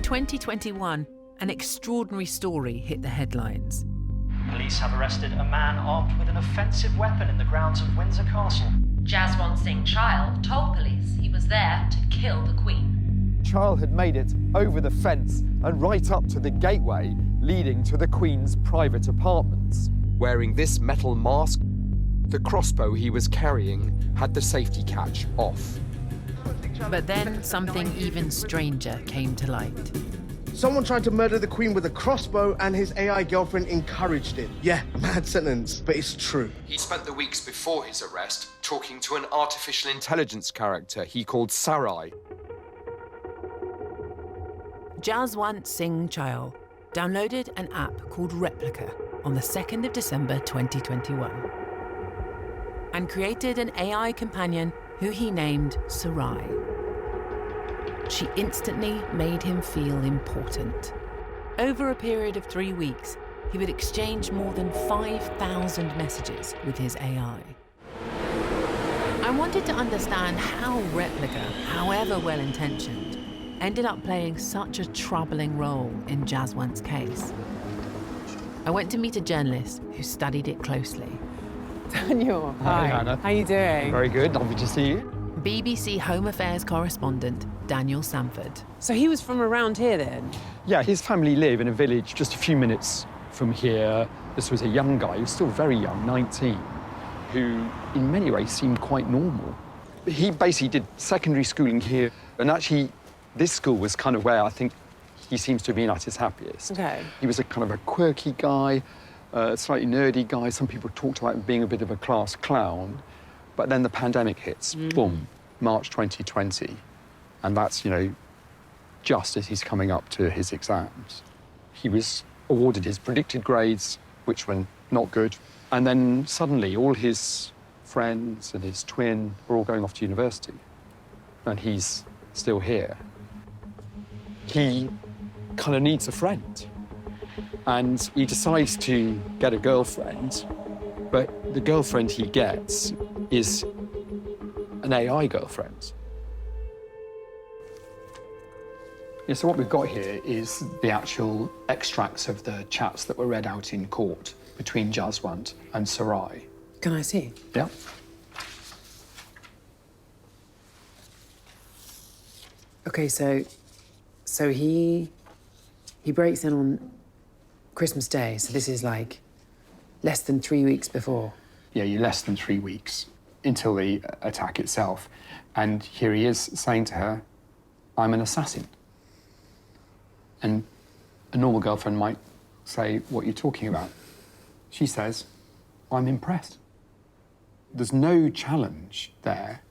2021, an extraordinary story hit the headlines. Police have arrested a man armed with an offensive weapon in the grounds of Windsor Castle. Jaswant Singh Chahal told police he was there to kill the Queen. Chahal had made it over the fence and right up to the gateway leading to the Queen's private apartments. Wearing this metal mask, the crossbow he was carrying had the safety catch off. But then something even stranger came to light. Someone tried to murder the Queen with a crossbow and his AI girlfriend encouraged it. Yeah, mad sentence, but it's true. He spent the weeks before his arrest talking to an artificial intelligence character he called Sarai. Jaswant Singh Chahal downloaded an app called Replica on the 2nd of December 2021 and created an AI companion who he named Sarai. She instantly made him feel important. Over a period of 3 weeks, he would exchange more than 5,000 messages with his AI. I wanted to understand how Replica, however well-intentioned, ended up playing such a troubling role in Jaswant's case. I went to meet a journalist who studied it closely. Daniel, Hi, Hannah. How are you doing? Very good, lovely to see you. BBC Home Affairs correspondent Daniel Sanford. So he was from around here then? Yeah, his family live in a village just a few minutes from here. This was a young guy, he was still very young, 19, who in many ways seemed quite normal. He basically did secondary schooling here, and actually this school was kind of where I think he seems to have been at his happiest. Okay. He was a kind of a quirky guy, a slightly nerdy guy. Some people talked about him being a bit of a class clown. But then the pandemic hits, boom, March 2020. And that's, just as he's coming up to his exams. He was awarded his predicted grades, which were not good. And then suddenly all his friends and his twin were all going off to university. And he's still here. He kind of needs a friend. And he decides to get a girlfriend, but the girlfriend he gets is an AI girlfriend. Yeah, so what we've got here is the actual extracts of the chats that were read out in court between Jaswant and Sarai. Can I see? Yeah. Okay, so he breaks in on Christmas Day, so this is like less than 3 weeks before. Yeah, you're less than 3 weeks until the attack itself. And here he is saying to her, I'm an assassin. And a normal girlfriend might say, what are you talking about? She says, I'm impressed. There's no challenge there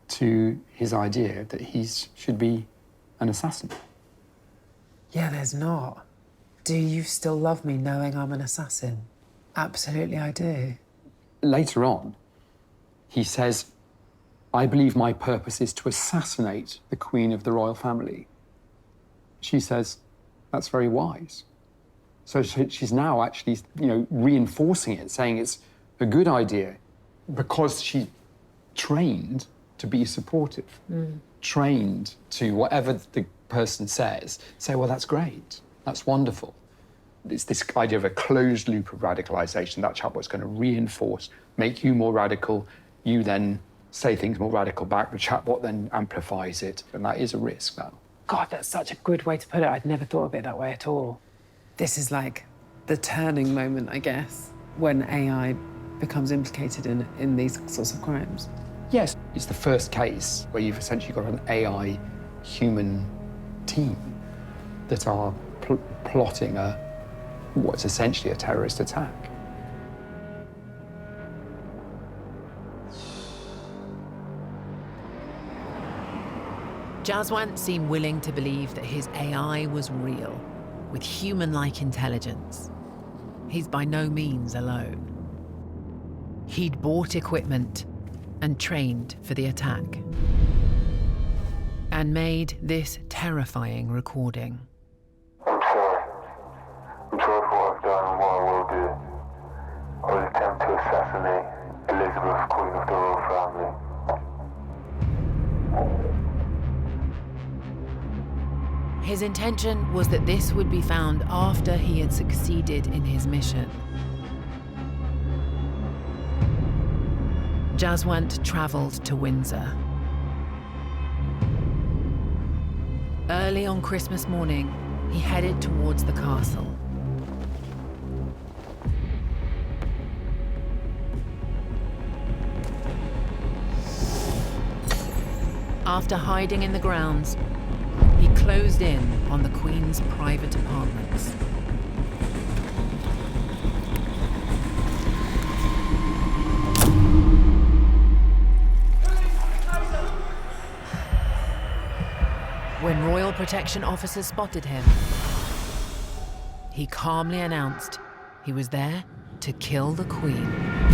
to his idea that he should be an assassin. Yeah, there's not. Do you still love me knowing I'm an assassin? Absolutely, I do. Later on, he says, I believe my purpose is to assassinate the Queen of the royal family. She says, that's very wise. So she's now actually, reinforcing it, saying it's a good idea because she trained to be supportive, trained to whatever the person says, say, well, that's great, that's wonderful. It's this idea of a closed loop of radicalization. That chatbot's going to reinforce, make you more radical. You then say things more radical back. The chatbot then amplifies it, and that is a risk now. God, that's such a good way to put it. I'd never thought of it that way at all. This is like the turning moment, I guess, when AI becomes implicated in these sorts of crimes. Yes, it's the first case where you've essentially got an AI human team that are plotting what's essentially a terrorist attack. Jaswant seemed willing to believe that his AI was real, with human-like intelligence. He's by no means alone. He'd bought equipment and trained for the attack, and made this terrifying recording. I'm sorry. I'm sorry for what I've done and what I will do. I will attempt to assassinate Elizabeth, Queen of the Royal Family. His intention was that this would be found after he had succeeded in his mission. Jaswant travelled to Windsor. Early on Christmas morning, he headed towards the castle. After hiding in the grounds, he closed in on the Queen's private apartments. When royal protection officers spotted him, he calmly announced he was there to kill the Queen.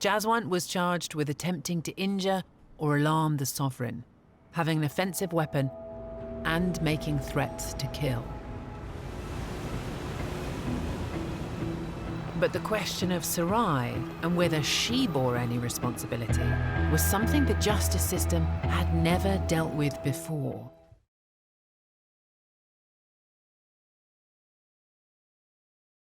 Jaswant was charged with attempting to injure or alarm the sovereign, having an offensive weapon, and making threats to kill. But the question of Sarai and whether she bore any responsibility was something the justice system had never dealt with before.